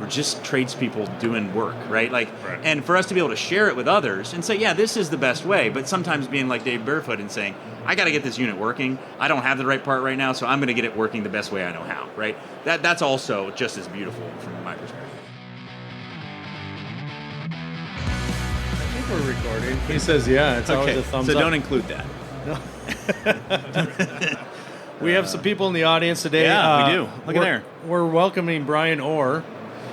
we're just tradespeople doing work, right? And for us to be able to share it with others and say, yeah, this is the best way, but sometimes being like Dave Barefoot and saying, I got to get this unit working. I don't have the right part right now, so I'm going to get it working the best way I know how, right? That's also just as beautiful from my perspective. I think we're recording. He says, yeah, it's always a thumbs up. So don't include that. No. We have some people in the audience today. Yeah, we do. Look at there. We're welcoming Bryan Orr.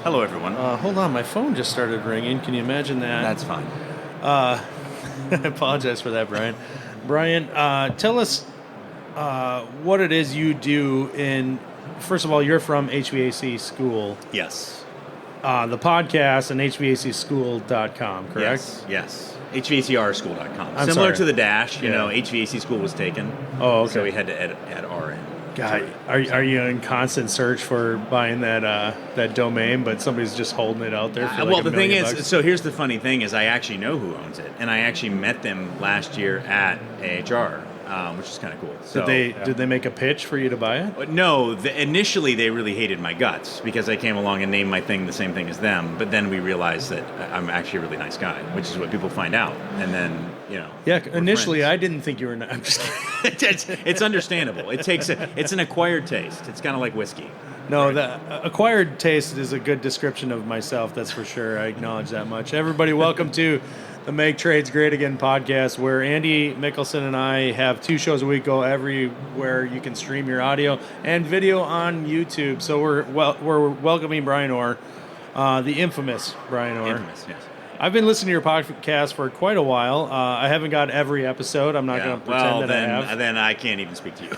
Hello, everyone. Hold on, my phone just started ringing. Can you imagine that? That's fine. I apologize for that, Bryan. Bryan, tell us what it is you do in... First of all, you're from HVAC School. Yes. The podcast and HVACschool.com, correct? Yes. HVACrschool.com. I'm Similar sorry. to the dash, you know, HVAC School was taken. Oh, okay. So we had to add R in. God, are you in constant search for buying that domain, but somebody's just holding it out there for Well, like the thing is, $1,000,000? so here's the funny thing is I actually know who owns it, and I actually met them last year at AHR, which is kind of cool. So, Did they make a pitch for you to buy it? No, initially they really hated my guts because I came along and named my thing the same thing as them, but then we realized that I'm actually a really nice guy, which is what people find out, and then, you know. Yeah, initially friends. I didn't think you were I'm just kidding. It's understandable. It's an acquired taste. It's kind of like whiskey. No, the acquired taste is a good description of myself, that's for sure. I acknowledge that much. Everybody, welcome to the Make Trades Great Again podcast, where Andy Mickelson and I have 2 shows a week, go everywhere you can stream your audio and video on YouTube. So we're welcoming Bryan Orr, the infamous Bryan Orr. Infamous, yes. I've been listening to your podcast for quite a while. I haven't got every episode. I'm not going to pretend I have. Then I can't even speak to you.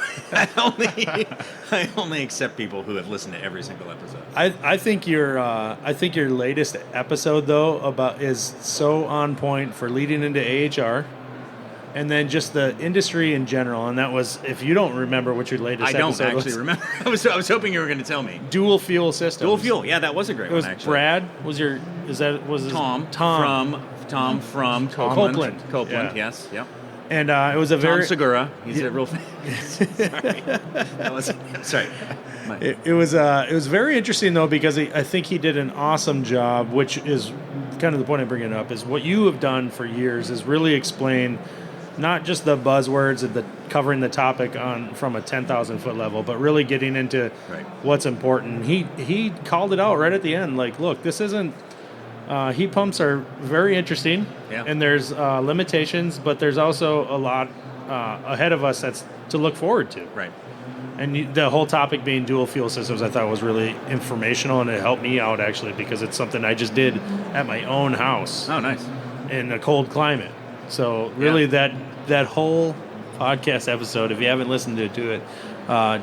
I only accept people who have listened to every single episode. I think your latest episode though is so on point for leading into AHR, and then just the industry in general. And that was, if you don't remember what your latest episode was. I don't actually remember. I was hoping you were going to tell me. Dual fuel systems. Dual fuel. Yeah, that was a great one, actually. Brad was your. Was his Tom from Copeland. Copeland. Yes. Yep. And it was a very Tom Segura. He's a real fan. Sorry. It was very interesting though, because I think he did an awesome job, which is kind of the point I'm bringing up, is what you have done for years is really explain not just the buzzwords of covering the topic from a 10,000 foot level, but really getting into what's important. He called it out right at the end, like, look, this isn't. Heat pumps are very interesting, and there's limitations, but there's also a lot ahead of us that's to look forward to. Right. And the whole topic being dual fuel systems, I thought was really informational, and it helped me out actually, because it's something I just did at my own house. Oh, nice. In a cold climate. So really, that whole podcast episode, if you haven't listened to it,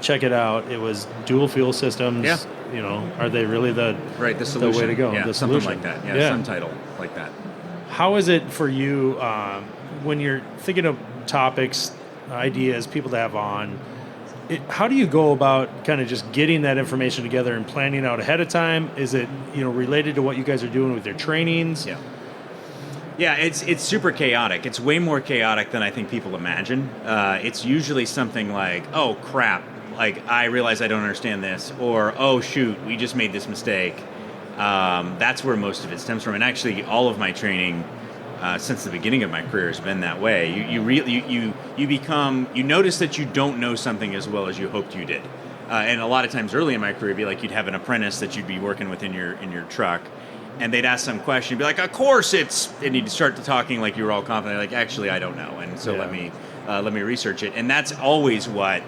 check it out. It was dual fuel systems. Yeah. You know, are they really the solution. The way to go? Yeah, the something solution. like that. Yeah, some title like that. How is it for you when you're thinking of topics, ideas, people to have on? How do you go about kind of just getting that information together and planning out ahead of time? Is it related to what you guys are doing with your trainings? Yeah. Yeah, it's super chaotic. It's way more chaotic than I think people imagine. It's usually something like, oh, crap, like, I realize I don't understand this, or, oh, shoot, we just made this mistake. That's where most of it stems from. And actually, all of my training since the beginning of my career has been that way. You notice that you don't know something as well as you hoped you did. And a lot of times early in my career, it'd be like you'd have an apprentice that you'd be working with in your truck, and they'd ask some question, be like, of course and you'd start talking like you were all confident, like, actually, I don't know, and so let me research it. And that's always what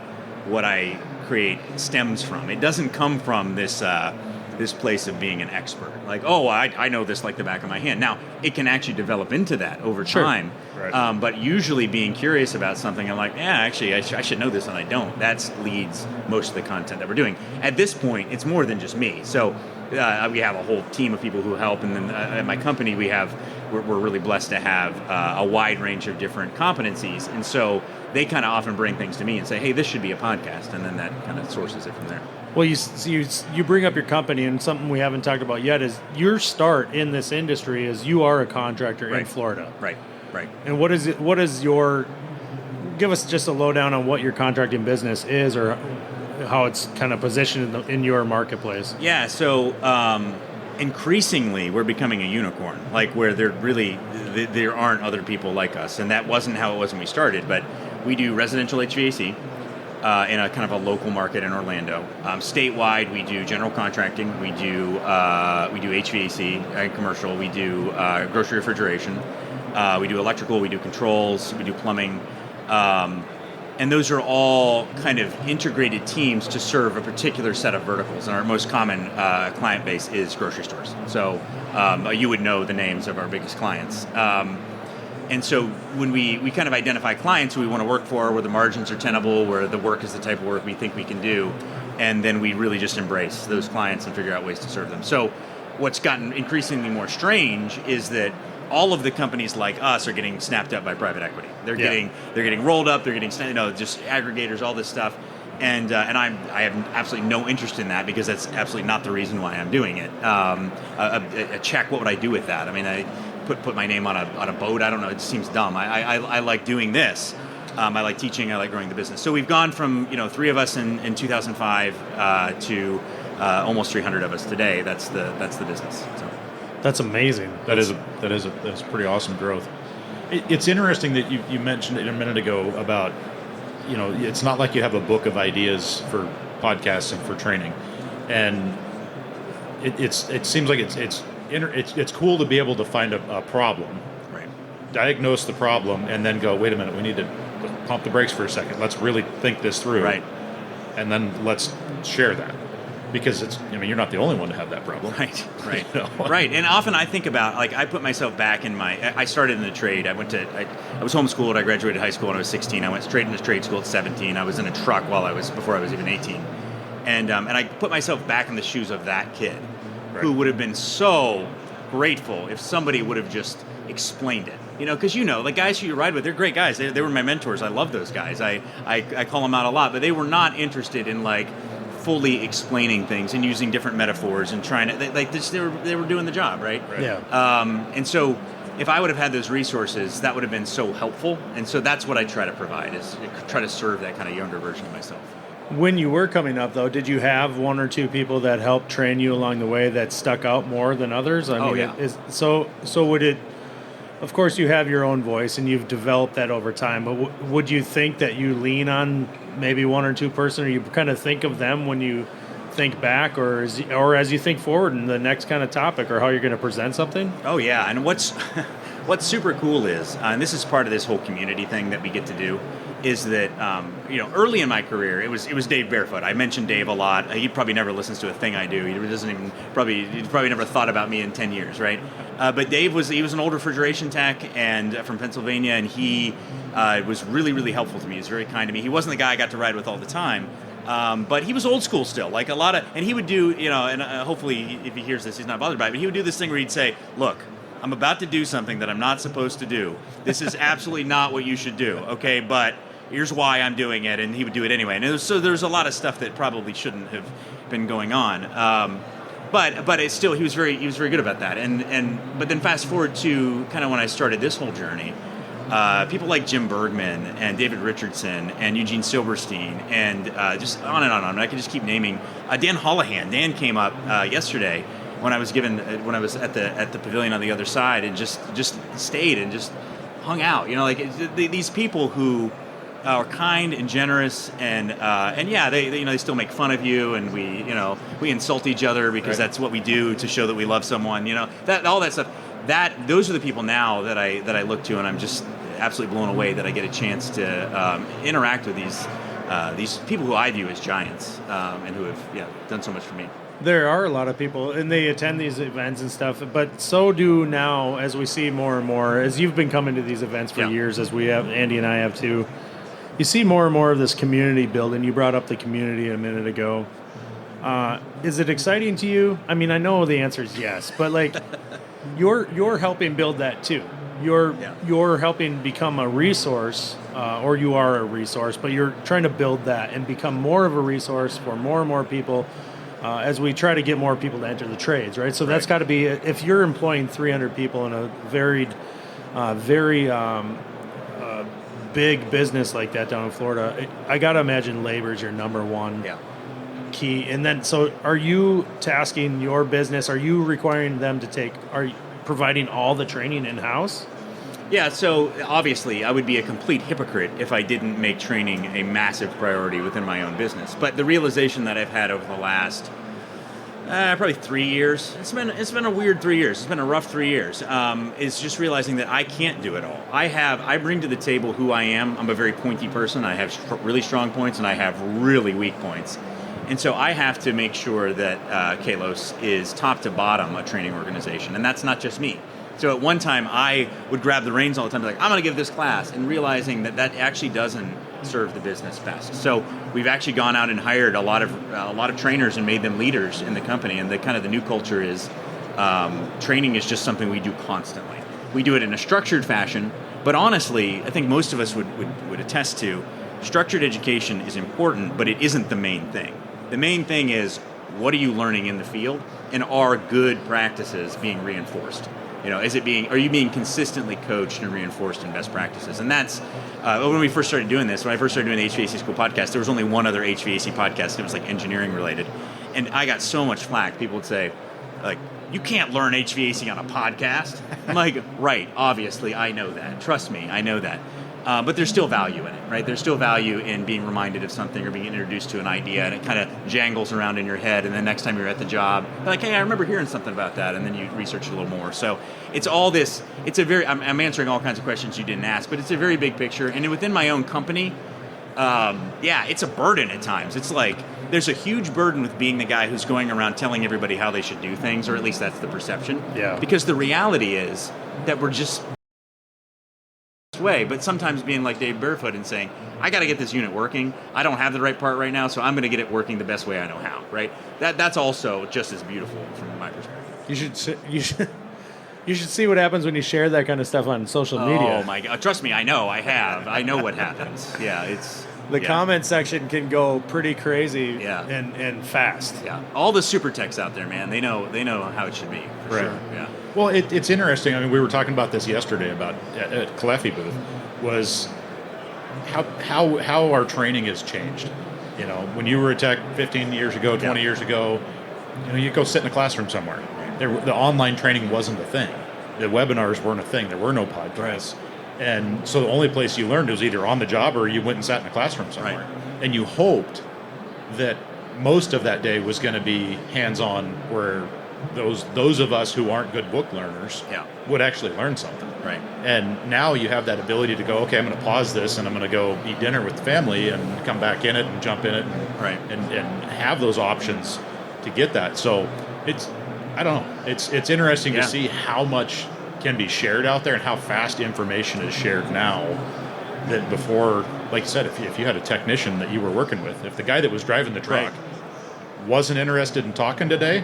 I create stems from. It doesn't come from this place of being an expert. Like, oh, I know this like the back of my hand. Now, it can actually develop into that over time. Sure. Right. But usually being curious about something, I'm like, yeah, actually, I should know this, and I don't. That leads most of the content that we're doing. At this point, it's more than just me. So we have a whole team of people who help, and then at my company, we're really blessed to have a wide range of different competencies, and so they kind of often bring things to me and say, hey, this should be a podcast, and then that kind of sources it from there. Well, you bring up your company, and something we haven't talked about yet is your start in this industry is you are a contractor in Florida. Right. And what is your, give us just a lowdown on what your contracting business is, or how it's kind of positioned in your marketplace. Yeah, so increasingly we're becoming a unicorn, like where there aren't other people like us, and that wasn't how it was when we started. But we do residential HVAC in a kind of a local market in Orlando. Statewide, we do general contracting, we do HVAC and commercial, we do grocery refrigeration, we do electrical, we do controls, we do plumbing. And those are all kind of integrated teams to serve a particular set of verticals. And our most common client base is grocery stores. So you would know the names of our biggest clients. And so when we kind of identify clients who we want to work for, where the margins are tenable, where the work is the type of work we think we can do, and then we really just embrace those clients and figure out ways to serve them. So what's gotten increasingly more strange is that all of the companies like us are getting snapped up by private equity. They're getting rolled up. They're getting just aggregators, all this stuff, and I have absolutely no interest in that because that's absolutely not the reason why I'm doing it. A check, what would I do with that? I mean, I put my name on a boat. I don't know. It just seems dumb. I like doing this. I like teaching. I like growing the business. So we've gone from 3 of us in 2005 to almost 300 of us today. That's the business. So. That's amazing. That is pretty awesome growth. It's interesting that you mentioned it a minute ago about, it's not like you have a book of ideas for podcasts and for training, and it seems like it's cool to be able to find a problem, right? Diagnose the problem, and then go, wait a minute, we need to pump the brakes for a second. Let's really think this through, right? And then let's share that. Because you're not the only one to have that problem. Right. Right. And often I think about, I put myself back in I started in the trade. I was homeschooled. I graduated high school when I was 16. I went straight into trade school at 17. I was in a truck before I was even 18. And I put myself back in the shoes of that kid, right, who would have been so grateful if somebody would have just explained it. Because the guys who you ride with, they're great guys. They were my mentors. I love those guys. I call them out a lot, but they were not interested in fully explaining things and using different metaphors and trying to they were doing the job, right? Yeah. And so if I would have had those resources, that would have been so helpful. And so that's what I try to provide, is try to serve that kind of younger version of myself. When you were coming up, though, did you have 1 or 2 people that helped train you along the way that stuck out more than others? So would it? Of course, you have your own voice and you've developed that over time. But would you think that you lean on maybe 1 or 2 person, or you kind of think of them when you think back, or as you think forward in the next kind of topic, or how you're going to present something? Oh yeah, and what's super cool is, and this is part of this whole community thing that we get to do, is that early in my career, it was Dave Barefoot. I mentioned Dave a lot. He probably never listens to a thing I do. He probably never thought about me in 10 years, right? But Dave was an old refrigeration tech and from Pennsylvania, and he was really, really helpful to me. He was very kind to me. He wasn't the guy I got to ride with all the time, but he was old school still. And he would do, and hopefully if he hears this, he's not bothered by it, but he would do this thing where he'd say, look, I'm about to do something that I'm not supposed to do. This is absolutely not what you should do, okay? But here's why I'm doing it, and he would do it anyway. And so there's a lot of stuff that probably shouldn't have been going on. But it's still, he was very good about that. But then fast forward to kind of when I started this whole journey, people like Jim Bergman and David Richardson and Eugene Silberstein and just on and on and on. I could just keep naming. Dan Holohan. Dan came up yesterday when I was at the pavilion on the other side, and just stayed and just hung out. These people who are kind and generous, and yeah, they still make fun of you, and we insult each other because that's what we do to show that we love someone. That all that stuff. Those are the people now that I look to, and I'm just absolutely blown away that I get a chance to interact with these people who I view as giants, and who have done so much for me. There are a lot of people, and they attend these events and stuff, but so do now, as we see more and more, as you've been coming to these events for years, as we have, Andy and I have too, you see more and more of this community building. You brought up the community a minute ago. Is it exciting to you? I mean, I know the answer is yes, but you're helping build that too. You're helping become a resource, or you are a resource, but you're trying to build that and become more of a resource for more and more people, as we try to get more people to enter the trades, right? So that's got to be, if you're employing 300 people in a very big business like that down in Florida, I got to imagine labor is your number one key. And then, so are you tasking your business? Are you requiring them to are you providing all the training in-house? Yeah, so obviously I would be a complete hypocrite if I didn't make training a massive priority within my own business. But the realization that I've had over the last probably 3 years, it's been a weird 3 years. It's been a rough 3 years. Is just realizing that I can't do it all. I bring to the table who I am. I'm a very pointy person. I have really strong points and I have really weak points. And so I have to make sure that Kalos is top to bottom a training organization. And that's not just me. So at one time, I would grab the reins all the time, be like, I'm going to give this class, and realizing that actually doesn't serve the business best. So we've actually gone out and hired a lot of trainers and made them leaders in the company. And the new culture is training is just something we do constantly. We do it in a structured fashion, but honestly, I think most of us would attest to structured education is important, but it isn't the main thing. The main thing is, what are you learning in the field, and are good practices being reinforced? Are you being consistently coached and reinforced in best practices? And that's when we first started doing this. When I first started doing the HVAC School podcast, there was only one other HVAC podcast. It was like engineering related, and I got so much flack. People would say, like, you can't learn HVAC on a podcast. I'm like, right? Obviously, I know that. Trust me, I know that. But there's still value in it, right? There's still value in being reminded of something or being introduced to an idea, and it kind of jangles around in your head, and then next time you're at the job, you're like, hey, I remember hearing something about that, and then you research it a little more. So it's all this, I'm answering all kinds of questions you didn't ask, but it's a very big picture, and within my own company, it's a burden at times. It's like, there's a huge burden with being the guy who's going around telling everybody how they should do things, or at least that's the perception. Yeah. Because the reality is that we're just way, but sometimes being like Dave Barefoot and saying, I got to get this unit working. I don't have the right part right now, so I'm going to get it working the best way I know how. Right? That's also just as beautiful from my perspective. You should see what happens when you share that kind of stuff on social media. Oh my God! Trust me, I know. I have. I know what happens. Yeah, it's the comment section can go pretty crazy. Yeah. and fast. Yeah, all the super techs out there, man. They know how it should be. For sure. Yeah. Well, it's interesting. I mean, we were talking about this yesterday at Cleffy booth, was how our training has changed. When you were a tech 15 years ago, 20 years ago, you go sit in a classroom somewhere. The online training wasn't a thing. The webinars weren't a thing. There were no podcasts. Right. And so the only place you learned was either on the job or you went and sat in a classroom somewhere. Right. And you hoped that most of that day was going to be hands-on, where those of us who aren't good book learners would actually learn something. Right. And now you have that ability to go, okay, I'm going to pause this and I'm going to go eat dinner with the family and come back in it and jump in it and have those options to get that. So I don't know. It's interesting to see how much can be shared out there and how fast information is shared now that before, like you said, if you had a technician that you were working with, if the guy that was driving the truck wasn't interested in talking today,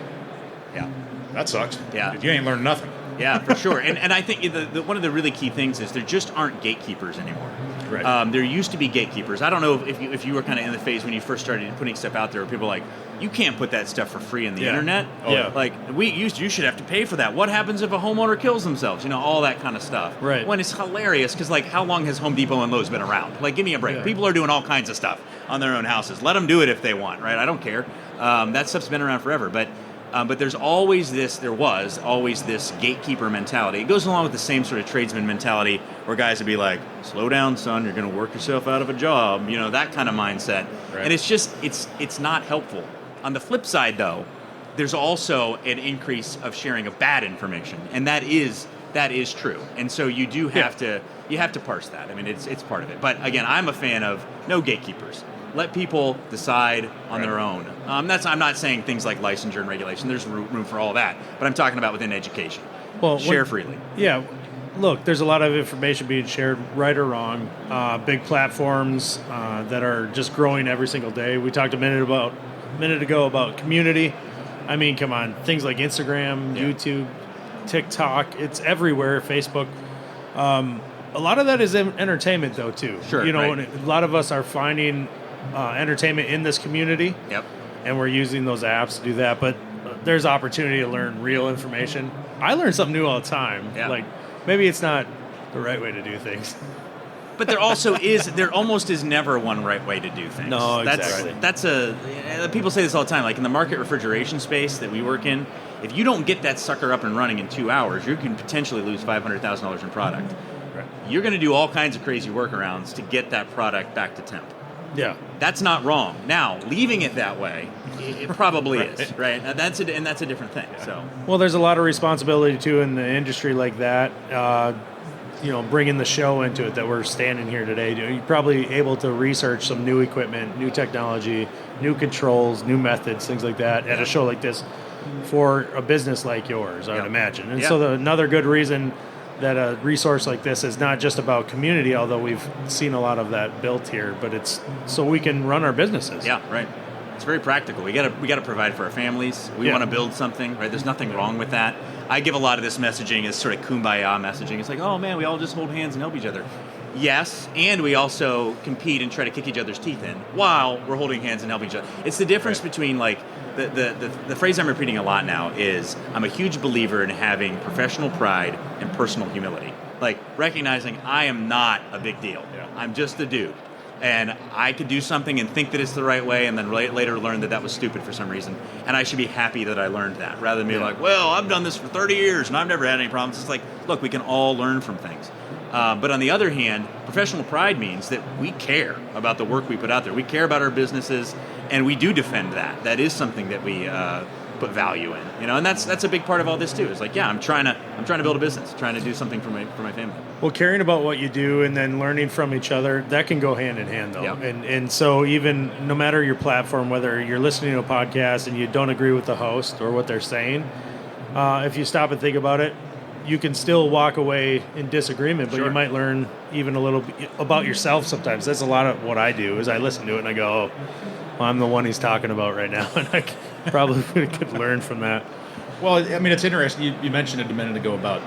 that sucks. Yeah. You ain't learned nothing. Yeah, for sure. And I think one of the really key things is there just aren't gatekeepers anymore. Right. There used to be gatekeepers. I don't know if you were kind of in the phase when you first started putting stuff out there where people were like, you can't put that stuff for free on the internet. Like, you should have to pay for that. What happens if a homeowner kills themselves? All that kind of stuff. Right. When it's hilarious because, like, how long has Home Depot and Lowe's been around? Like, give me a break. Yeah. People are doing all kinds of stuff on their own houses. Let them do it if they want, right? I don't care. That stuff's been around forever. But there was always this gatekeeper mentality. It goes along with the same sort of tradesman mentality where guys would be like, slow down, son, you're going to work yourself out of a job, that kind of mindset. Right. And it's not helpful. On the flip side, though, there's also an increase of sharing of bad information, and that is true. And so you do have to parse that. I mean, it's part of it. But again, I'm a fan of no gatekeepers. Let people decide on their own. I'm not saying things like licensure and regulation. There's room for all that. But I'm talking about within education. Well, share freely. Yeah. Look, there's a lot of information being shared, right or wrong. Big platforms that are just growing every single day. We talked a minute ago about community. I mean, come on. Things like Instagram, YouTube, TikTok. It's everywhere. Facebook. A lot of that is entertainment, though, too. Sure. A lot of us are finding entertainment in this community. Yep. And we're using those apps to do that. But there's opportunity to learn real information. I learn something new all the time. Yeah. Like, maybe it's not the right way to do things. but there almost is never one right way to do things. No, exactly. People say this all the time, like in the market refrigeration space that we work in, if you don't get that sucker up and running in 2 hours, you can potentially lose $500,000 in product. Right. You're going to do all kinds of crazy workarounds to get that product back to temp. Yeah. That's not wrong. Now, leaving it that way, it probably is, right? Now, that's a different thing. Yeah. So, Well, there's a lot of responsibility too in the industry like that. Bringing the show into it that we're standing here today. You're probably able to research some new equipment, new technology, new controls, new methods, things like that at a show like this for a business like yours, I would imagine. And so another good reason that a resource like this is not just about community, although we've seen a lot of that built here, but it's so we can run our businesses. Yeah, right. It's very practical. We got to provide for our families. We want to build something, right? There's nothing wrong with that. I give a lot of this messaging as sort of kumbaya messaging. It's like, oh man, we all just hold hands and help each other. Yes, and we also compete and try to kick each other's teeth in while we're holding hands and helping each other. It's the difference between like the phrase I'm repeating a lot now is I'm a huge believer in having professional pride and personal humility. Like recognizing I am not a big deal. Yeah. I'm just a dude. And I could do something and think that it's the right way and then later learn that was stupid for some reason. And I should be happy that I learned that rather than be like, well, I've done this for 30 years and I've never had any problems. It's like, look, we can all learn from things. But on the other hand, professional pride means that we care about the work we put out there. We care about our businesses and we do defend that. That is something that we put value in, and that's a big part of all this too. It's like, I'm trying to build a business, trying to do something for my family. Well, caring about what you do and then learning from each other, that can go hand in hand though. Yeah. And so even no matter your platform, whether you're listening to a podcast and you don't agree with the host or what they're saying, if you stop and think about it, you can still walk away in disagreement, but you might learn even a little bit about yourself sometimes. That's a lot of what I do is I listen to it and I go, oh, well, I'm the one he's talking about right now. And I probably could learn from that. Well, I mean, it's interesting. You mentioned it a minute ago about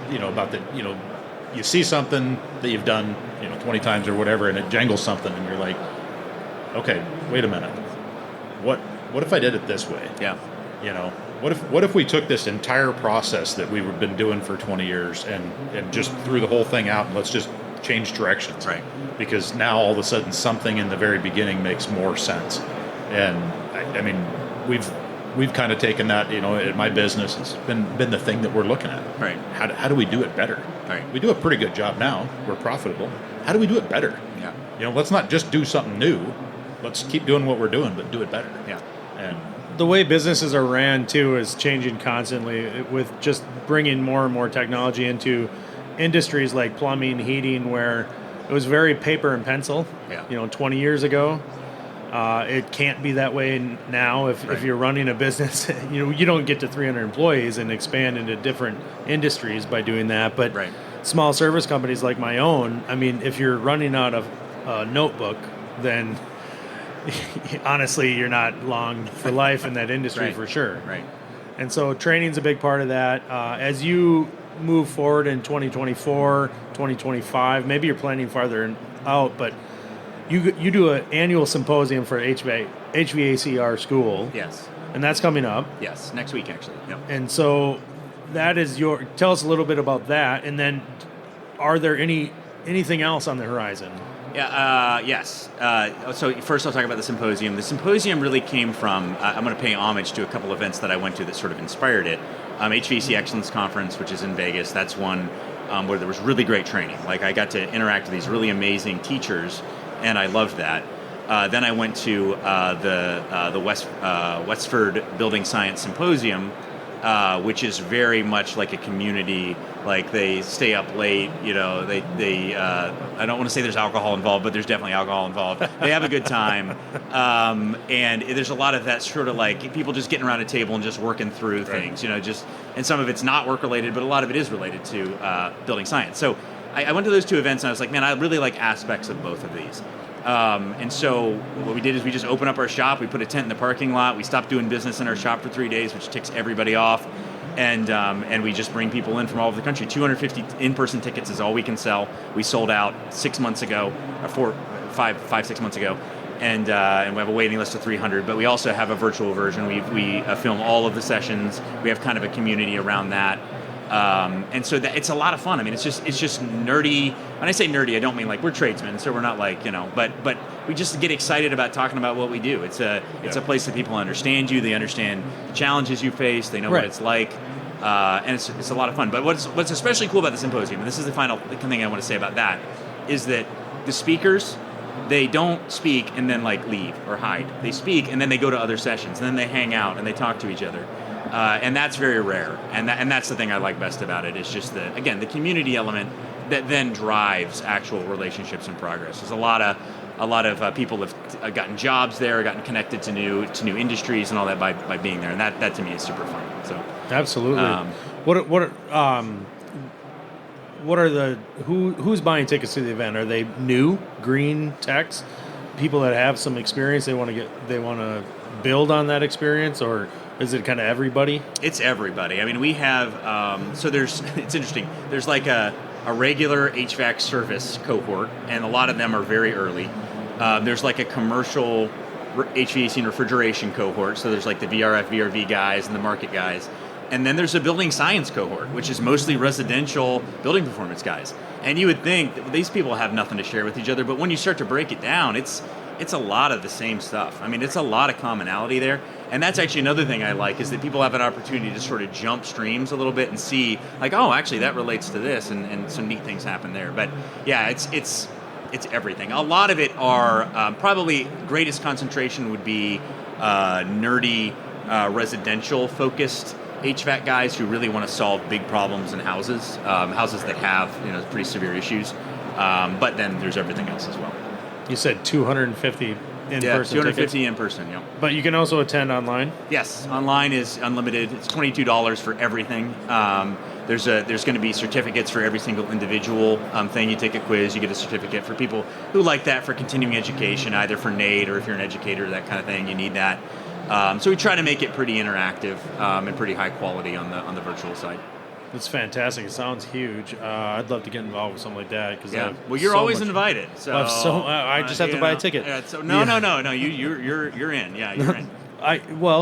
you see something that you've done 20 times or whatever, and it jangles something, and you're like, okay, wait a minute, what if I did it this way? Yeah. What if we took this entire process that we've been doing for 20 years and just threw the whole thing out and let's just change directions? Right. Because now all of a sudden something in the very beginning makes more sense. And I mean, we've kind of taken that, in my business, it's been the thing that we're looking at. Right. How do we do it better? Right. We do a pretty good job now. We're profitable. How do we do it better? Yeah. Let's not just do something new. Let's keep doing what we're doing, but do it better. Yeah. And the way businesses are ran too is changing constantly with just bringing more and more technology into industries like plumbing, heating, where it was very paper and pencil. Yeah. 20 years ago. It can't be that way now. If you're running a business, you don't get to 300 employees and expand into different industries by doing that. But small service companies like my own, I mean, if you're running out of a notebook, then honestly, you're not long for life in that industry for sure. Right. And so training's a big part of that. As you move forward in 2024, 2025, maybe you're planning farther out, but you do an annual symposium for HVACR school. Yes. And that's coming up. Yes. Next week, actually. Yep. And so that is tell us a little bit about that. And then are there anything else on the horizon? Yeah. Yes. So first I'll talk about the symposium. The symposium really came from, I'm going to pay homage to a couple events that I went to that sort of inspired it. HVAC Excellence Conference, which is in Vegas. That's one where there was really great training. Like I got to interact with these really amazing teachers, and I loved that. Then I went to the Westford Building Science Symposium, which is very much like a community. Like they stay up late, they I don't want to say there's alcohol involved, but there's definitely alcohol involved. They have a good time, and there's a lot of that sort of like people just getting around a table and just working through things, and some of it's not work related, but a lot of it is related to building science. So I went to those two events and I was like, man, I really like aspects of both of these. And so what we did is we just opened up our shop. We put a tent in the parking lot. We stopped doing business in our shop for 3 days, which ticks everybody off. And we just bring people in from all over the country. 250 in-person tickets is all we can sell. We sold out 6 months ago, or 6 months ago. And we have a waiting list of 300, but we also have a virtual version. We film all of the sessions. We have kind of a community around that. And so it's a lot of fun. I mean, it's just nerdy. When I say nerdy, I don't mean like we're tradesmen, so we're not like, but we just get excited about talking about what we do. It's a place that people understand you. They understand the challenges you face. They know what it's like. And it's a lot of fun. But what's especially cool about the symposium, and this is the final thing I want to say about that, is that the speakers, they don't speak and then like leave or hide. They speak and then they go to other sessions and then they hang out and they talk to each other. And that's very rare. And that's the thing I like best about it, is just the community element that then drives actual relationships and progress. There's a lot of people have gotten jobs there, gotten connected to new industries and all that by being there. And that to me is super fun. So absolutely. Who's buying tickets to the event? Are they new, green techs, people that have some experience? They want to build on that experience, or is it kind of everybody? It's everybody. I mean, we have it's interesting. There's like a regular HVAC service cohort, and a lot of them are very early. There's like a commercial HVAC and refrigeration cohort. So there's like the VRF, VRV guys and the market guys. And then there's a building science cohort, which is mostly residential building performance guys. And you would think that these people have nothing to share with each other, but when you start to break it down, it's a lot of the same stuff. I mean, it's a lot of commonality there. And that's actually another thing I like, is that people have an opportunity to sort of jump streams a little bit and see, like, oh, actually that relates to this, and some neat things happen there. But yeah, it's everything. A lot of it are probably greatest concentration would be nerdy, residential focused HVAC guys who really want to solve big problems in houses that have pretty severe issues. But then there's everything else as well. You said 250 in person. 250 tickets? In person. Yeah. But you can also attend online. Yes, online is unlimited. It's $22 for everything. There's going to be certificates for every single individual thing. You take a quiz, you get a certificate. For people who like that for continuing education, either for NAID or if you're an educator, that kind of thing, you need that. So we try to make it pretty interactive and pretty high quality on the virtual side. That's fantastic. It sounds huge. I'd love to get involved with something like that. Well, you're always invited. So I just have to buy a ticket. No. You're in. Yeah, you're in.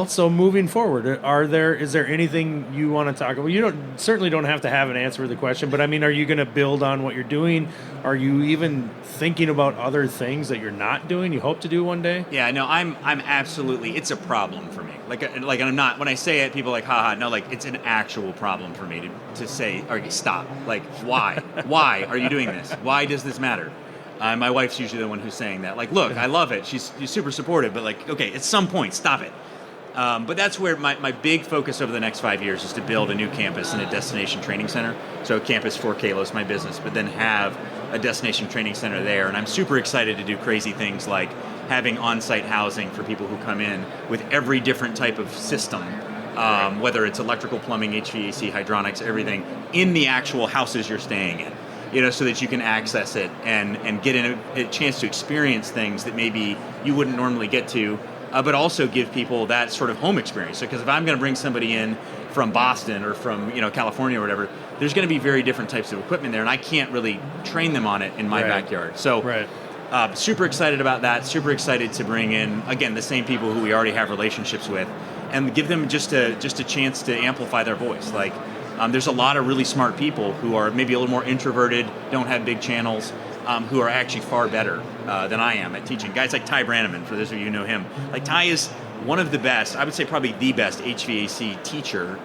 So moving forward, is there anything you want to talk about? You certainly don't have to have an answer to the question, but I mean, are you going to build on what you're doing? Are you even thinking about other things that you're not doing, you hope to do one day? Yeah, no, I'm absolutely, it's a problem for me. Like I'm not, when I say it, people are like, haha, no, like it's an actual problem for me to say, okay, stop. Like, why? Why are you doing this? Why does this matter? My wife's usually the one who's saying that. Like, look, I love it. She's super supportive, but like, okay, at some point, stop it. But that's where my big focus over the next 5 years is to build a new campus and a destination training center. So a campus for Kalos, my business, but then have a destination training center there. And I'm super excited to do crazy things like having on-site housing for people who come in with every different type of system, whether it's electrical, plumbing, HVAC, hydronics, everything, in the actual houses you're staying in. So that you can access it and get a chance to experience things that maybe you wouldn't normally get to, but also give people that sort of home experience. Because if I'm going to bring somebody in from Boston or from California or whatever, there's going to be very different types of equipment there, and I can't really train them on it in my backyard. So super excited about that. Super excited to bring in, again, the same people who we already have relationships with, and give them just a chance to amplify their voice. Like, there's a lot of really smart people who are maybe a little more introverted, don't have big channels, who are actually far better than I am at teaching. Guys like Ty Brannaman, for those of you who know him. Like, Ty is one of the best, I would say probably the best HVAC teacher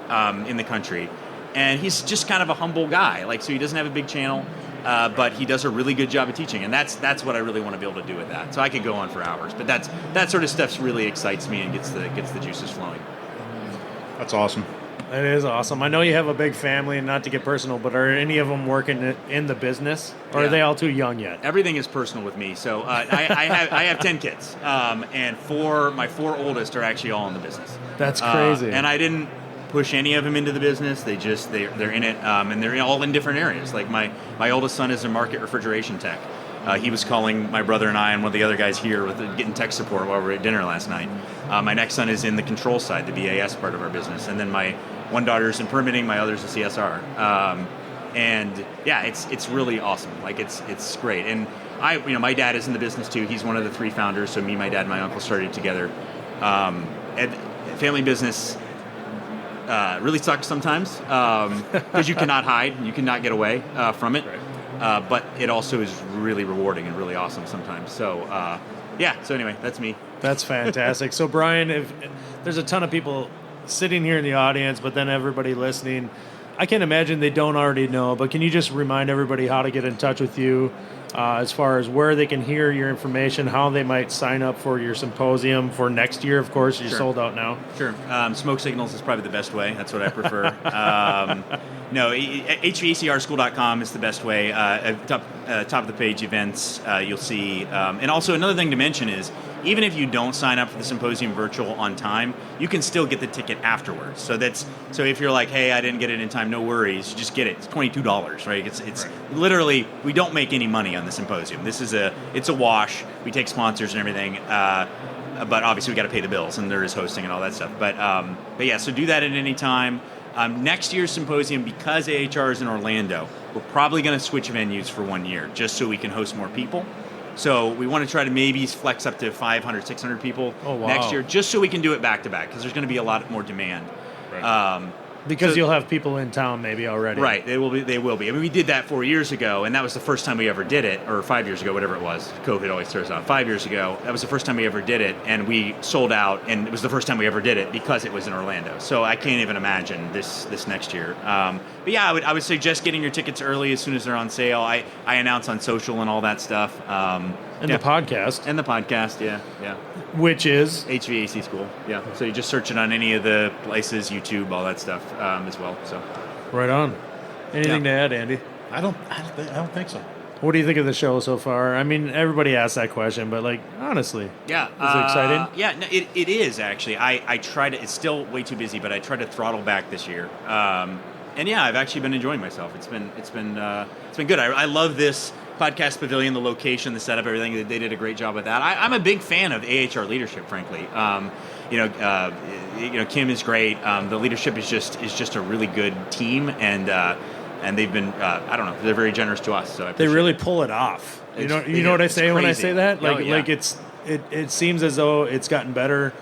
in the country. And he's just kind of a humble guy. Like, so he doesn't have a big channel, but he does a really good job of teaching. And that's what I really want to be able to do with that. So I could go on for hours, but that sort of stuff really excites me and gets the juices flowing. That's awesome. It is awesome. I know you have a big family, and not to get personal, but are any of them working in the business, or are they all too young yet? Everything is personal with me. So I have 10 kids, and my four oldest are actually all in the business. That's crazy. And I didn't push any of them into the business. They're in it, and they're all in different areas. Like my oldest son is a market refrigeration tech. He was calling my brother and I and one of the other guys here with getting tech support while we were at dinner last night. My next son is in the control side, the BAS part of our business, and then my one daughter's in permitting, my other's a CSR. And yeah, it's really awesome. Like it's great. And my dad is in the business too. He's one of the three founders. So me, my dad, and my uncle started together. And family business, really sucks sometimes because you cannot hide, you cannot get away from it. Right. But it also is really rewarding and really awesome sometimes. So so anyway, that's me. That's fantastic. So Bryan, if there's a ton of people sitting here in the audience, but then everybody listening, I can't imagine they don't already know, but can you just remind everybody how to get in touch with you as far as where they can hear your information, how they might sign up for your symposium for next year? Of course, you're sold out now. Sure. Smoke signals is probably the best way. That's what I prefer. No, HVACrschool.com is the best way. Top of the page events, you'll see. And also another thing to mention is, even if you don't sign up for the symposium virtual on time, you can still get the ticket afterwards. So if you're like, hey, I didn't get it in time, no worries, just get it. It's $22, right? It's literally, we don't make any money on the symposium. It's a wash. We take sponsors and everything. But obviously we got to pay the bills, and there is hosting and all that stuff. But yeah, so do that at any time. Next year's symposium, because AHR is in Orlando, we're probably going to switch venues for 1 year just so we can host more people. So we want to try to maybe flex up to 500, 600 people next year, just so we can do it back to back, because there's going to be a lot more demand. Right. Because you'll have people in town maybe already. Right, they will be. I mean, we did that 4 years ago, and that was the first time we ever did it, or 5 years ago, whatever it was. COVID always throws out. 5 years ago, that was the first time we ever did it, and we sold out, and it was the first time we ever did it because it was in Orlando. So I can't even imagine this next year. But yeah, I would suggest getting your tickets early as soon as they're on sale. I announce on social and all that stuff. And the podcast. And the podcast, yeah. Which is? HVAC School, yeah. So you just search it on any of the places, YouTube, all that stuff as well. So, right on. Anything to add, Andy? I don't think so. What do you think of the show so far? I mean, everybody asks that question, but honestly, yeah, is it exciting? Yeah, no, it is actually. I try to. It's still way too busy, but I try to throttle back this year. And yeah, I've actually been enjoying myself. It's been good. I love this podcast pavilion, the location, the setup, everything. They did a great job with that. I'm a big fan of AHR leadership, frankly. Kim is great. The leadership is just a really good team, and they've been I don't know, they're very generous to us. So they really pull it off. You know what I say when I say that? Like it seems as though it's gotten better.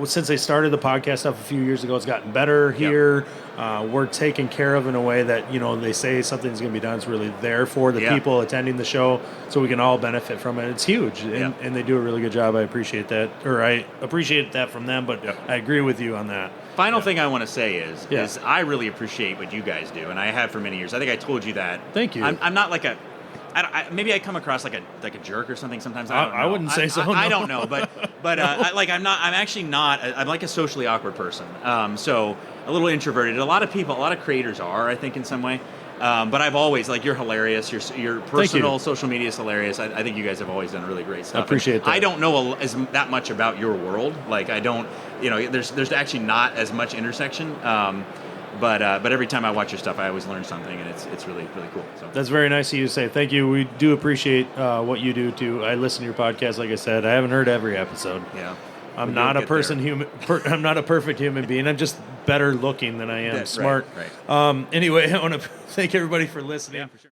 Since they started the podcast stuff a few years ago, it's gotten better here. We're taken care of in a way that, they say something's going to be done. It's really there for the people attending the show, so we can all benefit from it. It's huge, and they do a really good job. I appreciate that, or I appreciate that from them, but I agree with you on that. Final thing I want to say is I really appreciate what you guys do, and I have for many years. I think I told you that. Thank you. I'm not like maybe I come across like a jerk or something sometimes. I don't know. I wouldn't say so. I don't know, but I'm actually not. I'm like a socially awkward person. So a little introverted. A lot of creators are, I think, in some way. But I've always, you're hilarious. Your personal social media is hilarious. I think you guys have always done really great stuff. I appreciate that. I don't know that much about your world. I don't. There's actually not as much intersection. But every time I watch your stuff, I always learn something, and it's really, really cool. So that's very nice of you to say. Thank you. We do appreciate what you do too. I listen to your podcast. Like I said, I haven't heard every episode. Yeah, I'm not a I'm not a perfect human being. I'm just better looking than I am smart. Right. Anyway, I want to thank everybody for listening. Yeah, for sure.